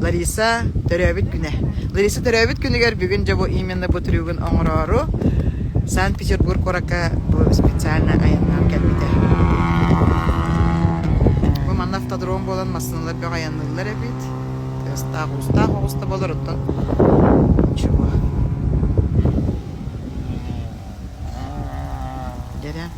Larisa töröbüt güne. Larisa töröbüt günüger bugün de bu именно bu türügün oңororu Санкт-Петербург oraка bu специально ayanlar gelmedi. Bu manna автодром bolan masınlar bir ayanlılar ebit. Usta bolur ottan. Nичего. Gelen.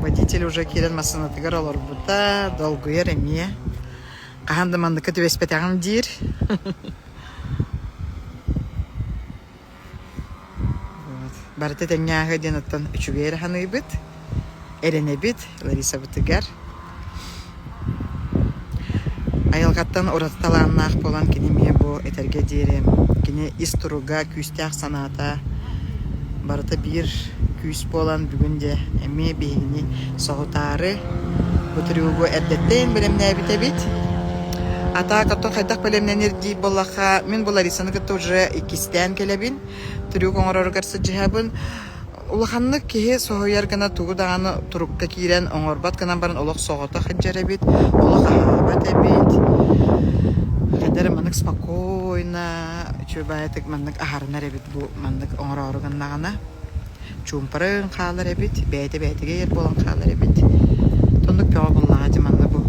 Водитель уже келен масына тигер олар бута, долгуер эмие. Каханды мандыкы төбеспетагым дир. Барыты тәңгәгә денаттан үчүгәр ханыйбыт. Эренебит, Лариса бутыгар. Айылгаттан ораталаннак болан кинеме бу этерге дирем. Кине истуруга күстәк саната. Барыты бир күс болан бүгүнде эме бейни согутары бутырыгы эрдеттен белемне битебит. Ата каттан хайдак белемненер ди болаха мен бу Ларисаны кытты уже икистен келебин. Түрүк оңорор карсы жабын. Улаханны кеhe соһояр гына тугудаганы турукка кирен оңорбат гына барын олох согота ханжарабит. Олох ахабат эбит. Хадер манык спокойно чөбаятык манык ахарнар эбит бу манык оңорор гына. Чумпарын халар эбит. Бәйте-бәйтеге ер болан халар эбит. Тондук пёа боллага жаманны бу.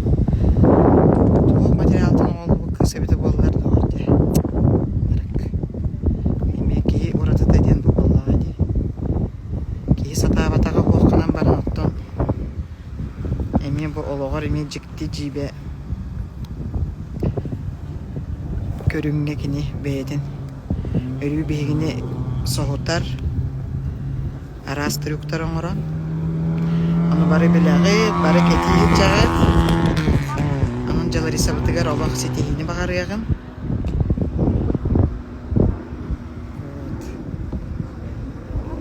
Тук материалтын ол бу кысыбыты боллар дорде. Эмеки уратыта ден бу боллага ди. Ки сатабатага хокканан барын оттон. Эме бу ологор эме жикти жибе. Көрүнгө кини бэйдин. Өрүү бегини согутар. Арас трюктар оңорон. Аны бары билаги, бары кетиир жагат. Анын Лариса бутыгар олох сетихини багарыягын.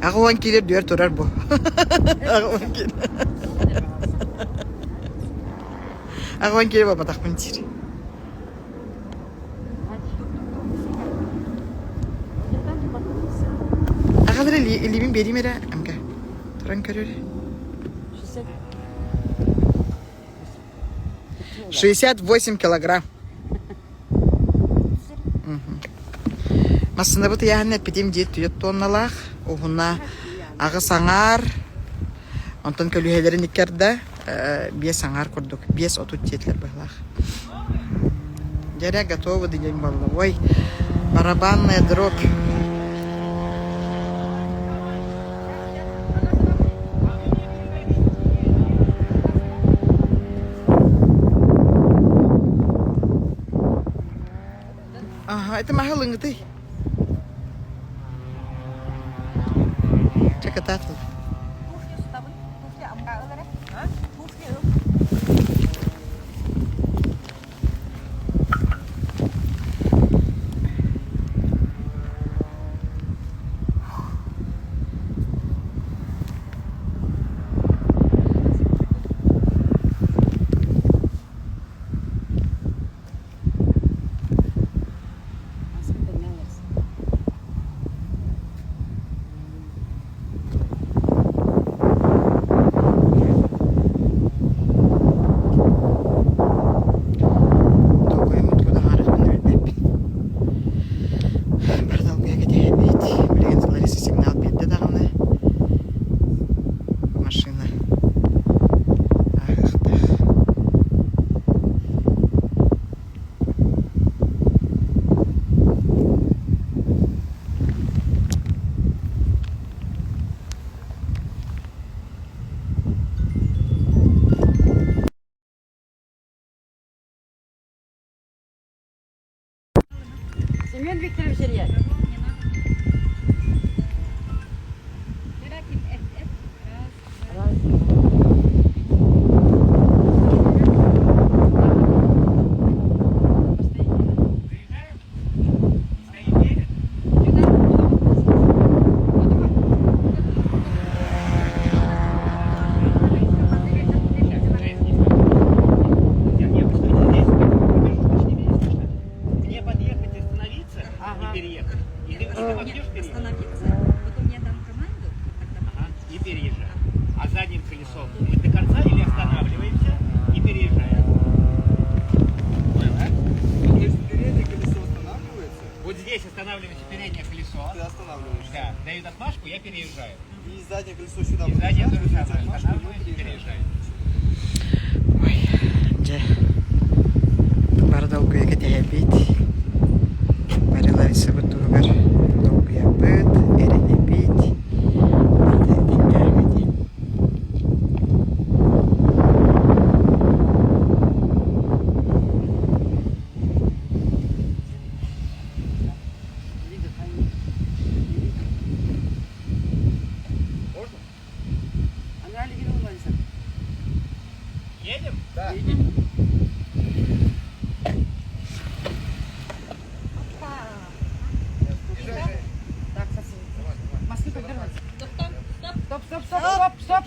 Агуан килер дүйөр турар бу. Агуан килер. Агуан килер баба такмын тир. Агадыр лимин берим эре амка. Туран көрөр. 68 килограмм. Масында бут яһанна питим дит 4 тонналах. Угуна ага саңар. Антон көлүһелерин икерде 5 саңар курдук. 5 отут тетлер байлах. Жаря готовы деген балла. Ой, барабанная дробь. Ага, это махалынгты. Чакататл. Семен Викторович Илья. Переехать. остановиться, потом я дам команду, тогда Ага, и переезжаем. А задним колесом мы до конца или останавливаемся и переезжаем? Понял, да? Если переднее колесо останавливается, Вот здесь останавливается переднее колесо. ты останавливаешься. Да, дают отмашку, я переезжаю. И заднее колесо сюда И заднее то же подъезжает, самое. отмашку, и мы Останавливаемся, переезжаем. переезжаем. Ой, же. Бар долгуя кетебит. Бары Лариса бутугар долгуя быт, эренебит. Барда этинягати. Можно? Едем? Да. Москвы повернуть. Стоп.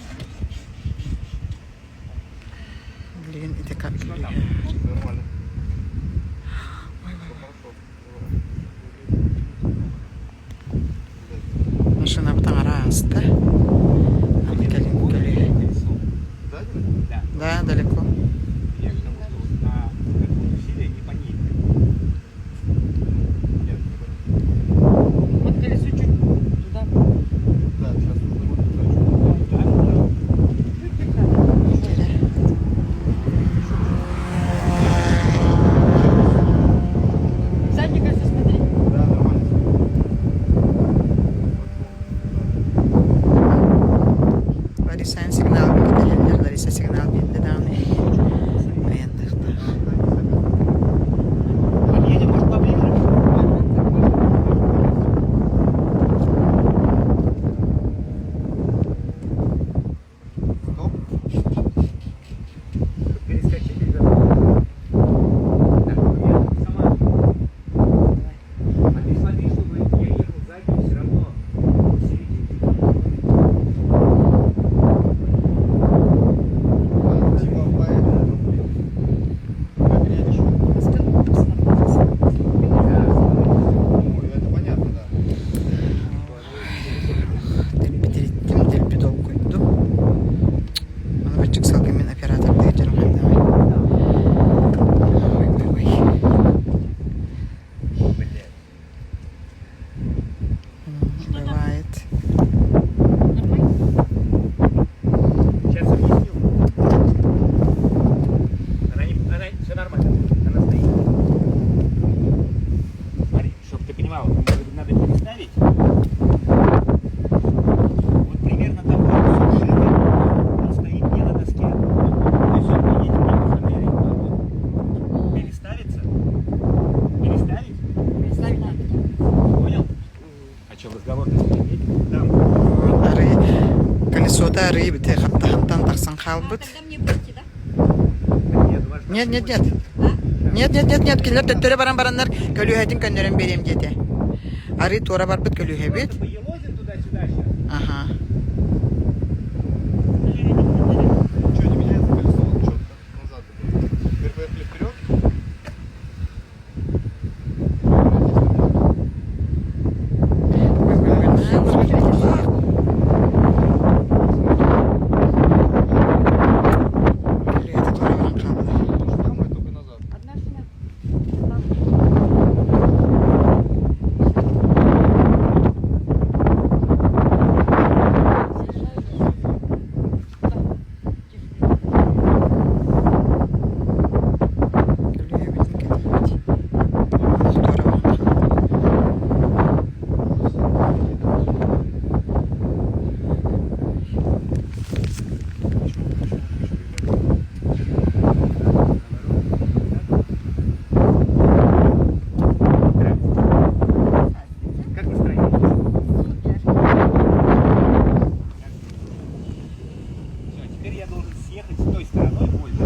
Блин, это как? Нормально. Машина в тараста. А мы калим кали. Заднее? Да. Да, далеко. Я к тому, что вот на какое усилие не по ней. Нет, не понял. Вот колесо чуть туда. Да, сейчас нужно будет дальше. Заднее колесо смотри. Да, нормально. Лариса сигнал gidiyor. Larisa signal gitti daha ne? Dayandıklar. Подъедем, может, поближе? Стоп. Перескочить или как? Так, я сама. А ты смотри, чтобы я ехал сзади, все равно в середине. Типа поэтому. Как едешь? Ну, это понятно, да. Bitirdim dil bir dol koydum. Onu bir çıksal kimin operatör diyeceğim hem de. Ой. Блядь. Бывает. Сейчас объясню. Она все нормально. Она стоит. Смотри, чтобы ты понимал, надо переставить. Вот примерно такой кусок шины, он стоит не на доске. То есть он едет не по фанере. Переставиться. Переставить? Переставить надо. Понял? А что, разговор-то нет? Там. Arı колесо да arıyı bir tek tahımdan taksan kalbıt. Тогда мне выйти, да? Нет, важно. Нет, нет, нет. Нет. Келер төттөрө баран-бараннар көлүһәтин көннөрөн берем дете. Arı тора барбыт көлүһәбит. Просто поелозим туда-сюда сейчас. Ага. Ничего не меняется, колесо вот четко назад идет. Теперь поехали вперед. Kölüһәти тора баран калды. То же самое, только назад. Одна шина. Kölüһәбитин кэлбит. Тора баран калды. Как настроение? Все, теперь я должен съехать с той стороной больше.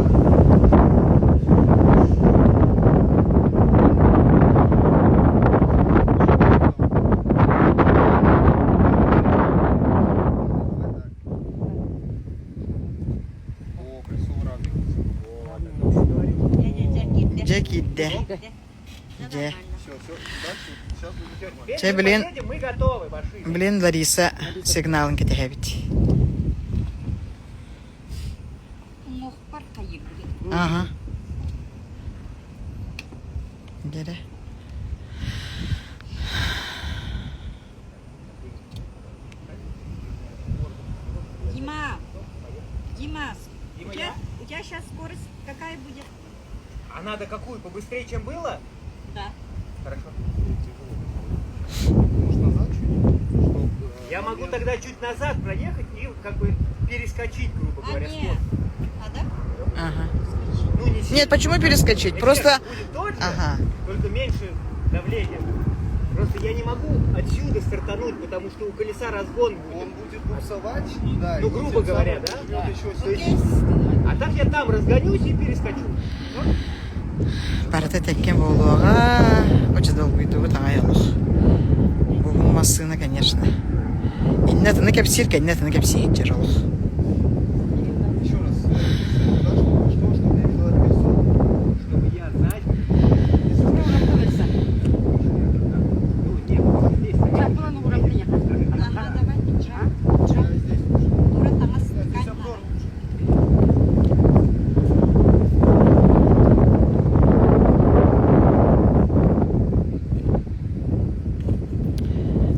О, колесо выравнивается. Же giddi. Je. Все, дальше. Сейчас будет нормально. Че, блин. Поедем, мы готовы, машина. Блин, Лариса сигналын кетехебит. Мохпар кайы будет. Ага. Дере. Дима, Дима, у тебя сейчас скорость какая будет? А надо какую? Побыстрее, чем было? Да. Хорошо. Может, назад чуть? Чтоб, Я могу тогда чуть назад проехать и как бы перескочить, грубо говоря, нет. скорость. А да? Ага. Ну, не сильно. Нет, почему перескочить? Эффект Просто... будет тот же, Ага. только меньше давления. Просто я не могу отсюда стартануть, потому что у колеса разгон будет. Он будет буксовать, да. Ну, и грубо тем говоря, самым да? жмет еще То есть- сильнее. А так я там разгонюсь и перескочу. Барата теккен болуга очень долго иду тагаялых. Бүгін машина, конечно. Иннетini кепсир, иннетini кепсир жерлых. Еще раз. Чтобы я видел это колесо. Чтобы я сзади. Уравниваться. Ну, нет, здесь Так было на уравнение. Ага, давай. Джа. Здесь лучше. Ура, там Здесь остановить обзор надо. лучше.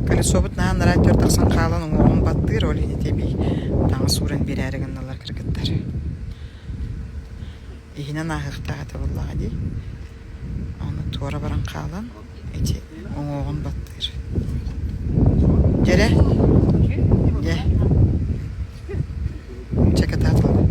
Колесо бутна радио тақсан қалан оғын баттыр олине теби. Таңы сурен берәрігінналар кіргіттар. Ихинен ағықтаға табыллаға дей. Оны туара баран қалан. Эти оғын баттыр. Жере? Же. Чекат атылды.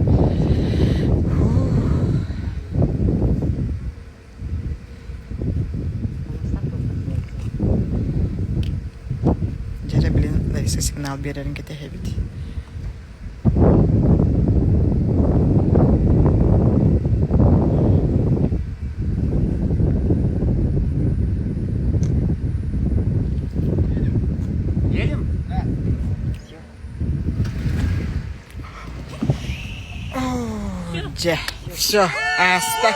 Жере білін Лариса сигнал берерін кетеге бит. едем? Же. Все. Аста.